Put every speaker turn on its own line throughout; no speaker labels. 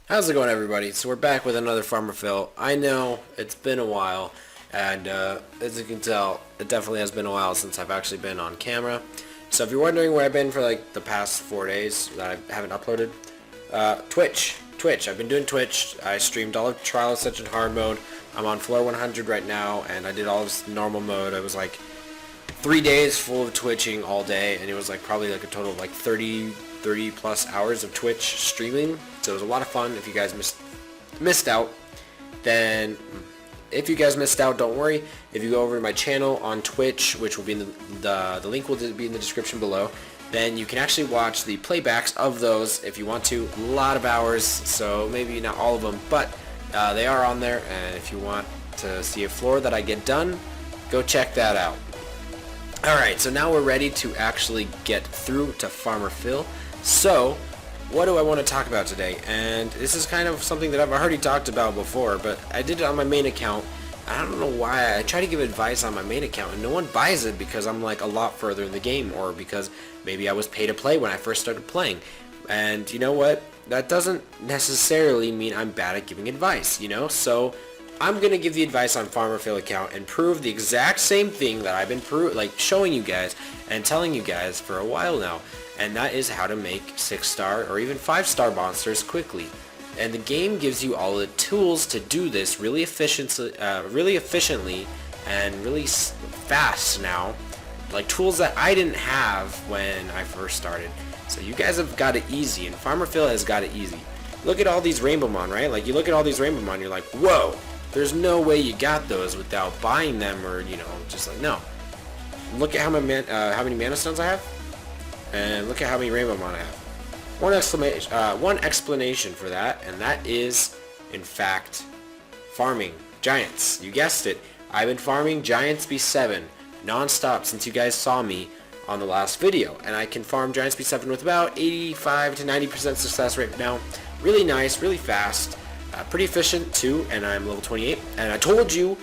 How's it going, everybody? So we're back with another FarmerPhil. I know it's been a while, and as you can tell, it definitely has been a while since I've actually been on camera. So if you're wondering where I've been for like the past 4 days that I haven't uploaded, Twitch. I've been doing Twitch. I streamed all of Trial Ascension Hard Mode. I'm on floor 100 right now, and I did all of normal mode. I was like 3 days full of twitching all day, and it was like probably like a total of like 30 plus hours of Twitch streaming. So it was a lot of fun. If you guys missed out, then if you guys missed out, don't worry. If you go over to my channel on Twitch, which will be in the link will be in the description below, then you can actually watch the playbacks of those if you want to. A lot of hours, so maybe not all of them, but they are on there. And if you want to see a floor that I get done, go check that out. Alright, so now we're ready to actually get through to FarmerPhil. So, what do I want to talk about today? And this is kind of something that I've already talked about before, but I did it on my main account. I don't know why. I try to give advice on my main account and no one buys it because I'm like a lot further in the game, or because maybe I was pay to play when I first started playing. And you know what? That doesn't necessarily mean I'm bad at giving advice, you know? So I'm going to give the advice on FarmerPhil account and prove the exact same thing that I've been showing you guys and telling you guys for a while now. And that is how to make 6-star or even 5-star monsters quickly. And the game gives you all the tools to do this really efficiently and really fast now. Like tools that I didn't have when I first started. So you guys have got it easy, and FarmerPhil has got it easy. Look at all these Rainbow Mon, right? Like you look at all these Rainbow Mon, you're like, whoa, there's no way you got those without buying them, or you know, just like no. Look at how many mana stones I have. And look at how many Rainbow Mon I have. One explanation for that, and that is, in fact, farming Giants. You guessed it. I've been farming Giants B7 non-stop since you guys saw me on the last video. And I can farm Giants B7 with about 85 to 90% success rate now. Really nice, really fast, pretty efficient too, and I'm level 28. And I told you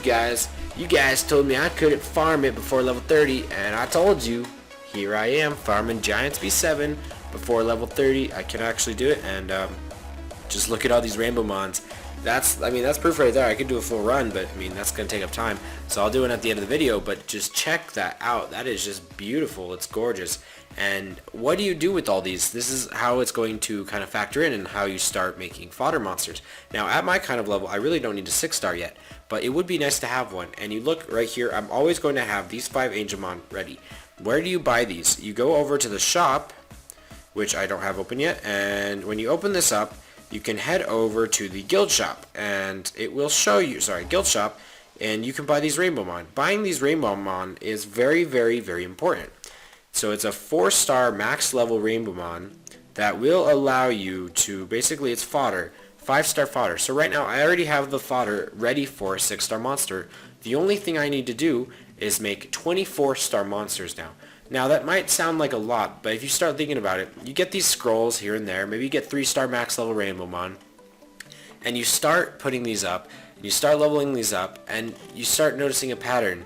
guys, you guys told me I couldn't farm it before level 30, and I told you, here I am farming Giants B7 before level 30. I can actually do it, and just look at all these Rainbow Mons. That's proof right there. I could do a full run, but I mean that's gonna take up time, so I'll do it at the end of the video. But just check that out. That is just beautiful. It's gorgeous. And what do you do with all these? This is how it's going to kind of factor in and how you start making fodder monsters. Now at my kind of level, I really don't need a 6-star yet, but it would be nice to have one. And you look right here, I'm always going to have these 5 Angemon ready. Where do you buy these? You go over to the shop, which I don't have open yet, and when you open this up, you can head over to the guild shop, and it will show you, guild shop, and you can buy these Rainbow Mon. Buying these Rainbow Mon is very, very, very important. So it's a 4-star max level Rainbow Mon that will allow you to, basically it's fodder, 5-star fodder. So right now I already have the fodder ready for a 6-star monster. The only thing I need to do is make 24-star monsters now. Now that might sound like a lot, but if you start thinking about it, you get these scrolls here and there, maybe you get 3-star max level Rainbow Mon, and you start putting these up, and you start leveling these up, and you start noticing a pattern.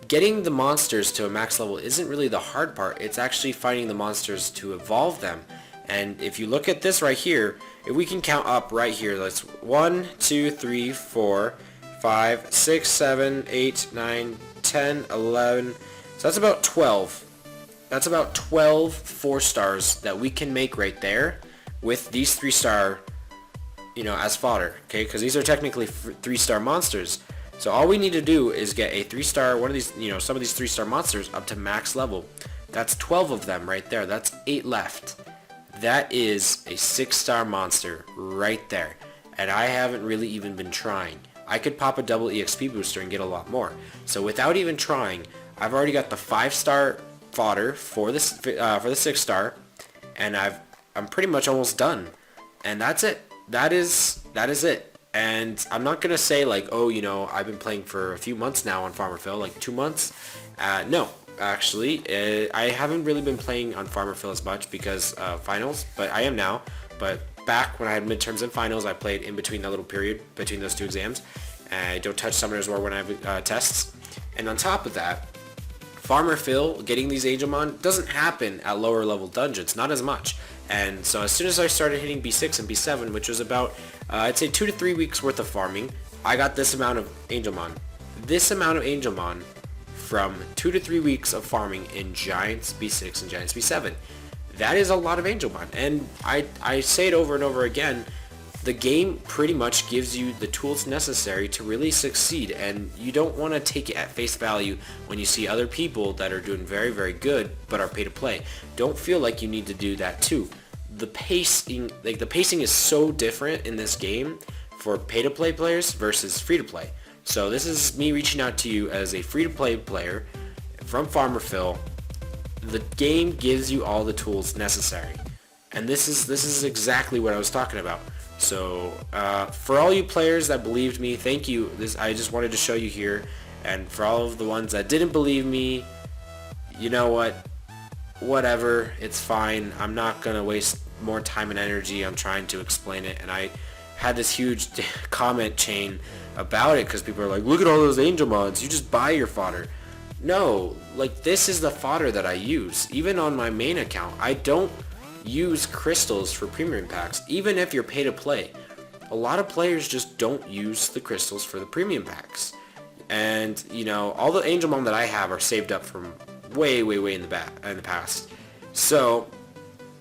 Getting the monsters to a max level isn't really the hard part, it's actually finding the monsters to evolve them. And if you look at this right here, if we can count up right here, that's 1, 2, 3, 4, 5, 6, 7, 8, 9, 10, 11, so that's about 12. That's about 12 4-stars that we can make right there with these 3-star, you know, as fodder, okay? Because these are technically 3-star monsters. So all we need to do is get a 3-star, one of these, you know, some of these 3-star monsters up to max level. That's 12 of them right there. That's 8 left. That is a 6-star monster right there. And I haven't really even been trying. I could pop a double EXP booster and get a lot more. So without even trying, I've already got the 5-star fodder for the 6-star, and I'm pretty much almost done. And that's it. That is it. And I'm not gonna say like, oh, you know, I've been playing for a few months now on FarmerPhil, like 2 months. No, actually, I haven't really been playing on FarmerPhil as much because finals, but I am now. But back when I had midterms and finals, I played in between that little period between those 2 exams. I don't touch Summoners War when I have tests. And on top of that, FarmerPhil, getting these Angelmon, doesn't happen at lower level dungeons, not as much. And so as soon as I started hitting B6 and B7, which was about, I'd say 2 to 3 weeks worth of farming, I got this amount of Angelmon. This amount of Angelmon from 2 to 3 weeks of farming in Giants B6 and Giants B7. That is a lot of Angelmon. And I say it over and over again, the game pretty much gives you the tools necessary to really succeed, and you don't want to take it at face value when you see other people that are doing very, very good but are pay to play. Don't feel like you need to do that too. The pacing is so different in this game for pay to play players versus free to play. So this is me reaching out to you as a free to play player from FarmerPhil. The game gives you all the tools necessary, and this is exactly what I was talking about. So for all you players that believed me, thank you. I just wanted to show you here. And for all of the ones that didn't believe me, you know what? Whatever, it's fine. I'm not going to waste more time and energy on trying to explain it. And I had this huge comment chain about it because people are like, look at all those Angelmons. You just buy your fodder. No, like this is the fodder that I use. Even on my main account, I don't use crystals for premium packs, even if you're pay to play. A lot of players just don't use the crystals for the premium packs. And, you know, all the Angelmon that I have are saved up from way in the past. So,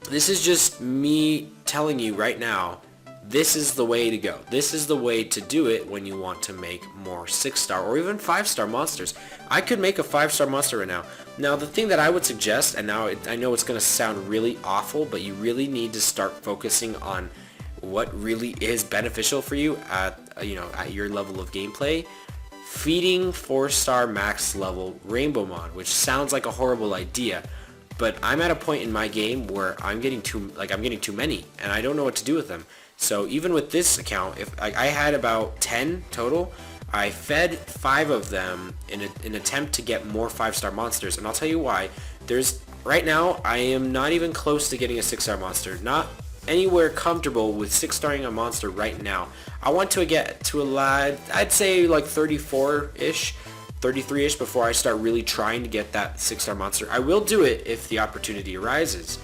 this is just me telling you right now, this is the way to go. This is the way to do it when you want to make more 6-star or even 5-star monsters. I could make a 5-star monster right now. Now, the thing that I would suggest, and now I know it's going to sound really awful, but you really need to start focusing on what really is beneficial for you at your level of gameplay. Feeding 4-star max level Rainbowmon, which sounds like a horrible idea, but I'm at a point in my game where I'm getting too many, and I don't know what to do with them. So even with this account, if I had about 10 total, I fed 5 of them in an attempt to get more 5-star monsters, and I'll tell you why. Right now, I am not even close to getting a 6-star monster. Not anywhere comfortable with 6-starring a monster right now. I want to get to I'd say like 34-ish, 33-ish before I start really trying to get that 6-star monster. I will do it if the opportunity arises.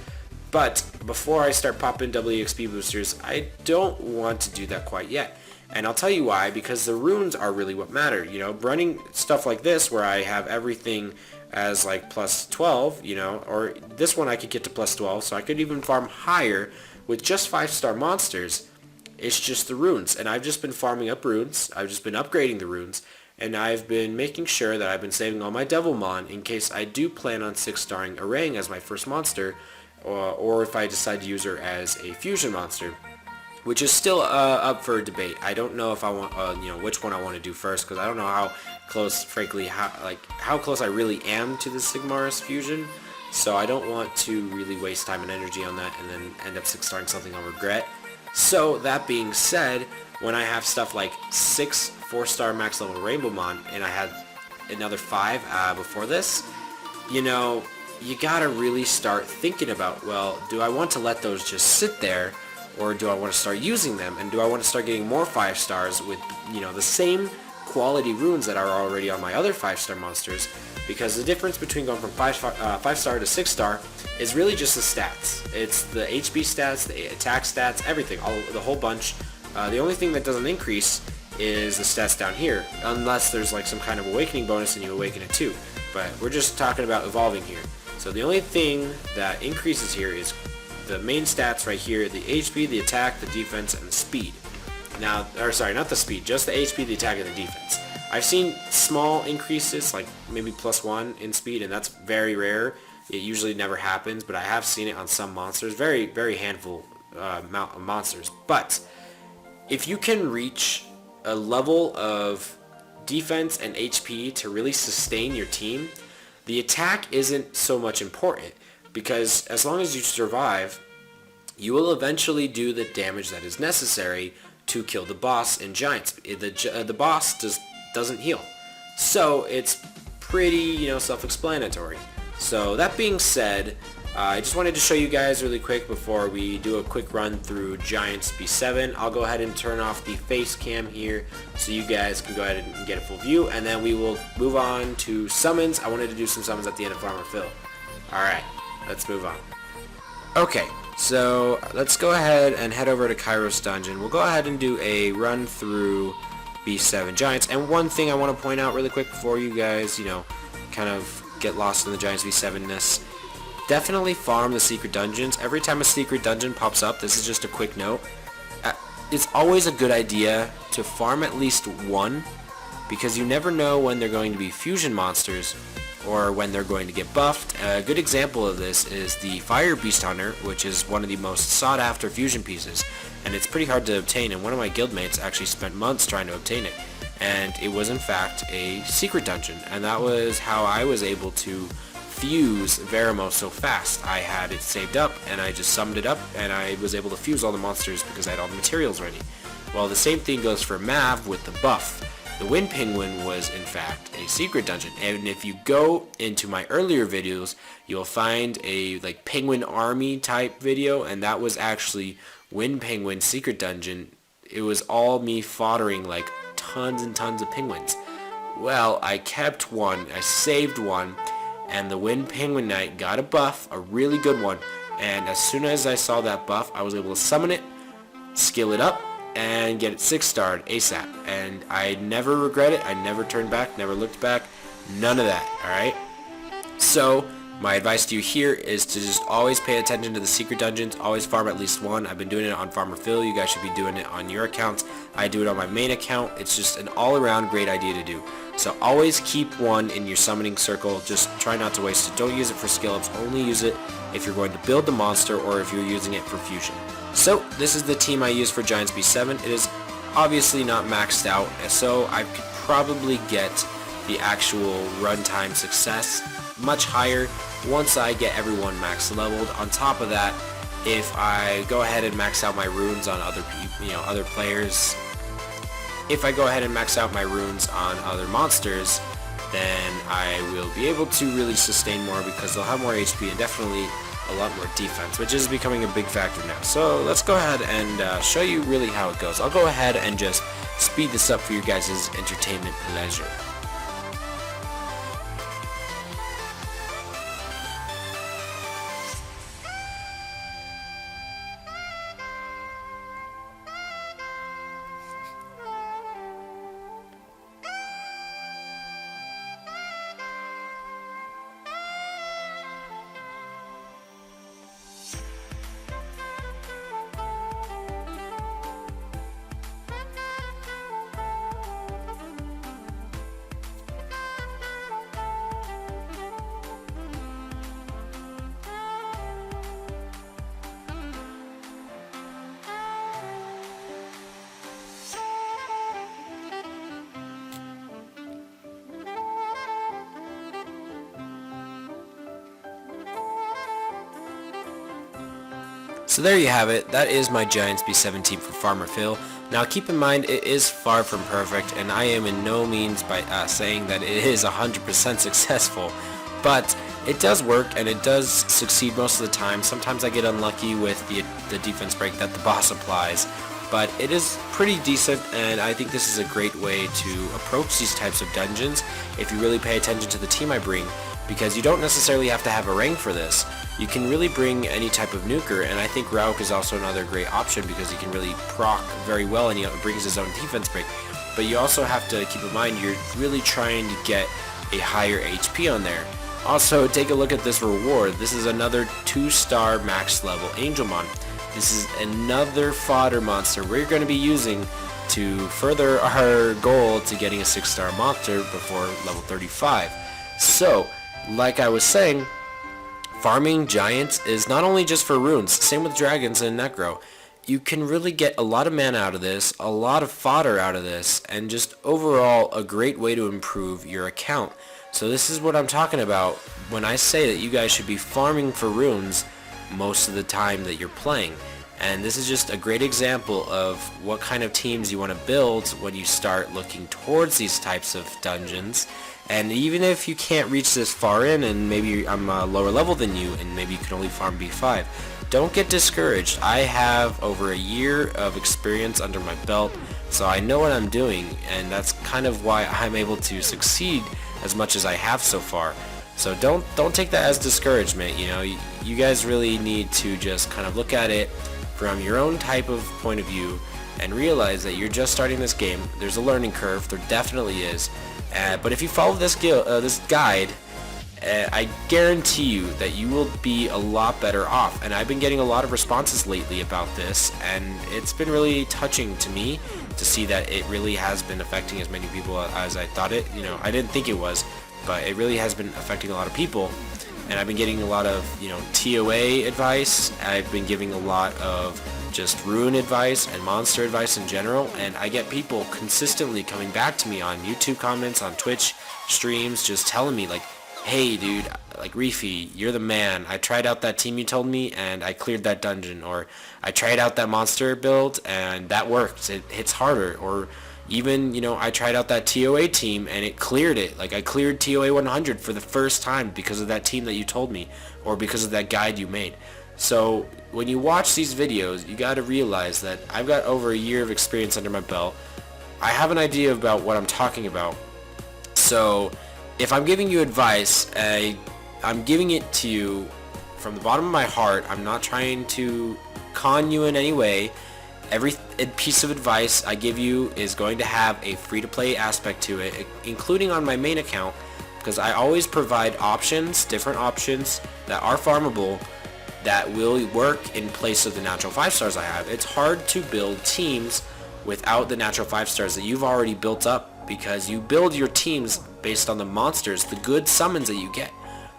But before I start popping WXP boosters, I don't want to do that quite yet. And I'll tell you why, because the runes are really what matter. You know, running stuff like this where I have everything as like plus 12, you know, or this one I could get to plus 12, so I could even farm higher with just 5-star monsters. It's just the runes, and I've just been farming up runes. I've just been upgrading the runes, and I've been making sure that I've been saving all my Devilmon in case I do plan on 6-starring Orang as my first monster, or if I decide to use her as a fusion monster, which is still up for debate. I don't know if I want, which one I want to do first, because I don't know how close, frankly, how close I really am to the Sigmar's fusion. So I don't want to really waste time and energy on that and then end up 6-starring something I'll regret. So that being said, when I have stuff like 6 4-star max level Rainbowmon, and I had another 5 before this, you know, you gotta really start thinking about, well, do I want to let those just sit there, or do I want to start using them, and do I want to start getting more 5-stars with, you know, the same quality runes that are already on my other 5-star monsters? Because the difference between going from 5-star to 6-star is really just the stats. It's the HP stats, the attack stats, everything, the whole bunch. The only thing that doesn't increase is the stats down here, unless there's like some kind of awakening bonus and you awaken it too. But we're just talking about evolving here. So the only thing that increases here is the main stats right here, the HP, the attack, the defense, and the speed. Now, or sorry, not the speed, just the HP, the attack, and the defense. I've seen small increases, like maybe +1 in speed, and that's very rare. It usually never happens, but I have seen it on some monsters. Very, very handful amount of monsters. But if you can reach a level of defense and HP to really sustain your team, the attack isn't so much important, because as long as you survive, you will eventually do the damage that is necessary to kill the boss in Giants. The boss doesn't heal. So it's pretty, self-explanatory. So that being said, I just wanted to show you guys really quick before we do a quick run through Giants B7. I'll go ahead and turn off the face cam here so you guys can go ahead and get a full view, and then we will move on to summons. I wanted to do some summons at the end of FarmerPhil. Alright, let's move on. Okay, so let's go ahead and head over to Kairos Dungeon. We'll go ahead and do a run through B7 Giants. And one thing I want to point out really quick before you guys, kind of get lost in the Giants B7-ness. Definitely farm the secret dungeons. Every time a secret dungeon pops up, this is just a quick note, it's always a good idea to farm at least one, because you never know when they're going to be fusion monsters or when they're going to get buffed. A good example of this is the Fire Beast Hunter, which is one of the most sought after fusion pieces, and it's pretty hard to obtain, and one of my guildmates actually spent months trying to obtain it, and it was in fact a secret dungeon, and that was how I was able to fuse Verimo so fast. I had it saved up and I just summed it up and I was able to fuse all the monsters because I had all the materials ready. Well, the same thing goes for Mav with the buff. The Wind Penguin was in fact a secret dungeon, and if you go into my earlier videos you'll find a penguin army type video, and that was actually Wind Penguin secret dungeon. It was all me foddering tons and tons of penguins. Well, I kept one, I saved one, and the Wind Penguin Knight got a buff, a really good one, and as soon as I saw that buff, I was able to summon it, skill it up, and get it 6-starred ASAP. And I never regret it, I never turned back, never looked back, none of that, alright? So, my advice to you here is to just always pay attention to the secret dungeons, always farm at least one. I've been doing it on FarmerPhil, you guys should be doing it on your accounts. I do it on my main account. It's just an all-around great idea to do. So always keep one in your summoning circle, just try not to waste it. Don't use it for skill ups, only use it if you're going to build the monster or if you're using it for fusion. So this is the team I use for Giants B7. It is obviously not maxed out, so I could probably get the actual runtime success much higher once I get everyone max leveled. On top of that, if I go ahead and max out my runes on other players, if I go ahead and max out my runes on other monsters, then I will be able to really sustain more because they'll have more HP and definitely a lot more defense, which is becoming a big factor now. So let's go ahead and show you really how it goes. I'll go ahead and just speed this up for your guys' entertainment pleasure. So there you have it. That is my Giants B7 team for FarmerPhil. Now keep in mind it is far from perfect, and I am in no means by saying that it is 100% successful, but it does work and it does succeed most of the time. Sometimes I get unlucky with the defense break that the boss applies, but it is pretty decent, and I think this is a great way to approach these types of dungeons if you really pay attention to the team I bring, because you don't necessarily have to have a rank for this. You can really bring any type of nuker, and I think Rauk is also another great option because he can really proc very well and he brings his own defense break. But you also have to keep in mind you're really trying to get a higher HP on there. Also, take a look at this reward. This is another 2-star max level Angelmon. This is another fodder monster we're going to be using to further our goal to getting a 6-star monster before level 35. So, like I was saying, farming giants is not only just for runes, same with dragons and necro. You can really get a lot of mana out of this, a lot of fodder out of this, and just overall a great way to improve your account. So this is what I'm talking about when I say that you guys should be farming for runes most of the time that you're playing. And this is just a great example of what kind of teams you want to build when you start looking towards these types of dungeons. And even if you can't reach this far in, and maybe I'm a lower level than you, and maybe you can only farm B5, don't get discouraged. I have over a year of experience under my belt, so I know what I'm doing, and that's kind of why I'm able to succeed as much as I have so far. So don't take that as discouragement. You know, you guys really need to just kind of look at it from your own type of point of view and realize that you're just starting this game. There's a learning curve, there definitely is. But if you follow this guide, I guarantee you that you will be a lot better off. And I've been getting a lot of responses lately about this, and it's been really touching to me to see that it really has been affecting as many people as I thought it. You know, I didn't think it was, but it really has been affecting a lot of people. And I've been getting a lot of, you know, TOA advice. I've been giving a lot of just ruin advice and monster advice in general, and I get people consistently coming back to me on YouTube comments, on Twitch streams, just telling me like, hey dude, like Reafi, you're the man. I tried out that team you told me and I cleared that dungeon, or I tried out that monster build and that worked. It hits harder. Or even, you know, I tried out that TOA team and it cleared it. Like I cleared TOA 100 for the first time because of that team that you told me, or because of that guide you made. So when you watch these videos, you got to realize that I've got over a year of experience under my belt. I have an idea about what I'm talking about. So if I'm giving you advice, I'm giving it to you from the bottom of my heart. I'm not trying to con you in any way. Every piece of advice I give you is going to have a free-to-play aspect to it, including on my main account, because I always provide options, different options that are farmable, that will work in place of the natural 5 stars I have. It's hard to build teams without the natural 5 stars that you've already built up, because you build your teams based on the monsters, the good summons that you get.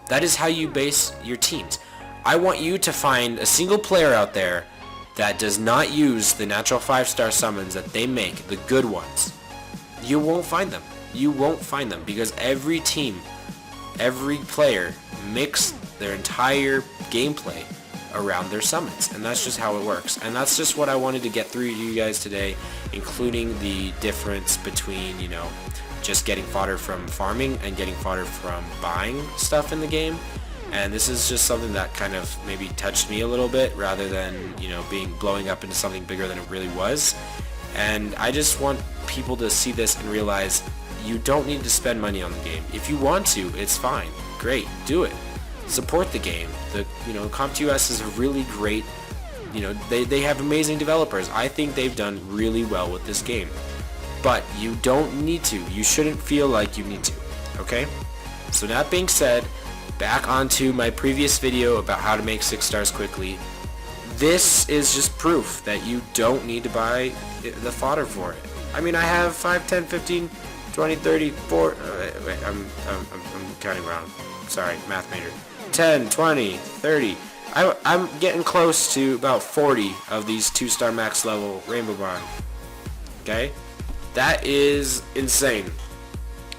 That is how you base your teams. I want you to find a single player out there that does not use the natural 5-star summons that they make, the good ones. You won't find them. You won't find them, because every team, every player makes their entire gameplay around their summons, and that's just how it works. And that's just what I wanted to get through to you guys today, including the difference between, you know, just getting fodder from farming and getting fodder from buying stuff in the game. And this is just something that kind of maybe touched me a little bit, rather than, you know, blowing up into something bigger than it really was. And I just want people to see this and realize you don't need to spend money on the game. If you want to, it's fine. Great, do it. Support the game. CompTOS is a really great, they have amazing developers. I think they've done really well with this game. But you don't need to. You shouldn't feel like you need to. Okay? So that being said, back onto my previous video about how to make 6 stars quickly. This is just proof that you don't need to buy the fodder for it. I mean, I have 5, 10, 15, 20, 30, 4... wait, I'm counting wrong. Sorry, math major. 10, 20, 30. I'm getting close to about 40 of these 2-star max level Rainbow Bond. Okay? That is insane.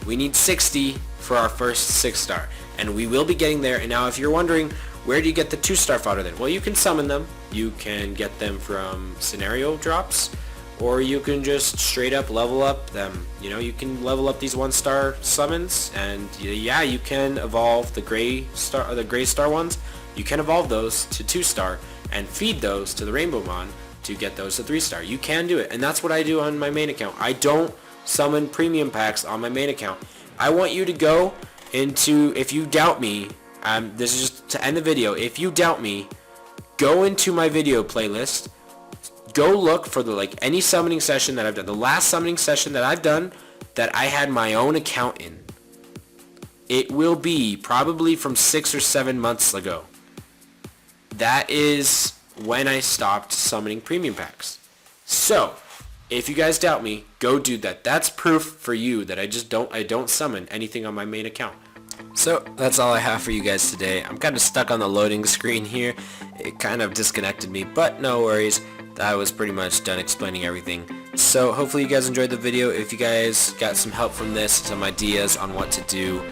We need 60 for our first 6-star. And we will be getting there. And now if you're wondering, where do you get the 2-star fodder then? Well, you can summon them. You can get them from scenario drops. Or you can just straight up level up them. You can level up these 1-star summons. And yeah, you can evolve the gray star ones. You can evolve those to 2-star and feed those to the Rainbow Mon to get those to 3-star. You can do it. And that's what I do on my main account. I don't summon premium packs on my main account. I want you to go into, if you doubt me, this is just to end the video. If you doubt me, go into my video playlist. Go look for any summoning session that I've done. The last summoning session that I've done that I had my own account in. It will be probably from 6 or 7 months ago. That is when I stopped summoning premium packs. So, if you guys doubt me, go do that. That's proof for you that I don't summon anything on my main account. So, that's all I have for you guys today. I'm kind of stuck on the loading screen here. It kind of disconnected me, but no worries. I was pretty much done explaining everything. So, hopefully you guys enjoyed the video. If you guys got some help from this, some ideas on what to do,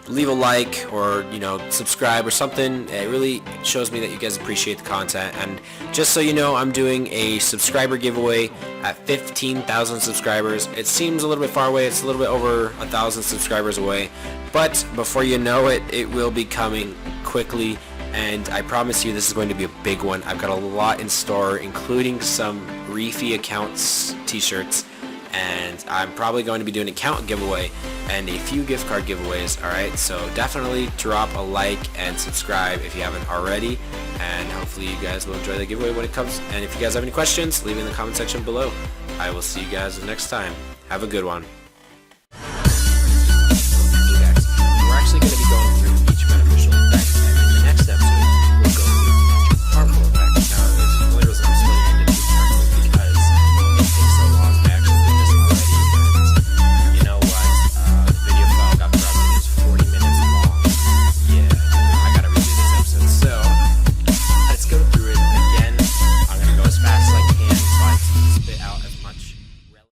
leave a like or, you know, subscribe or something. It really shows me that you guys appreciate the content. And just so you know, I'm doing a subscriber giveaway at 15,000 subscribers. It seems a little bit far away. It's a little bit over 1,000 subscribers away, but before you know it, it will be coming quickly, and I promise you this is going to be a big one. I've got a lot in store, including some Reafi accounts t-shirts, and I'm probably going to be doing an account giveaway and a few gift card giveaways. Alright, so definitely drop a like and subscribe if you haven't already, and hopefully you guys will enjoy the giveaway when it comes. And if you guys have any questions, leave it in the comment section below. I will see you guys next time. Have a good one.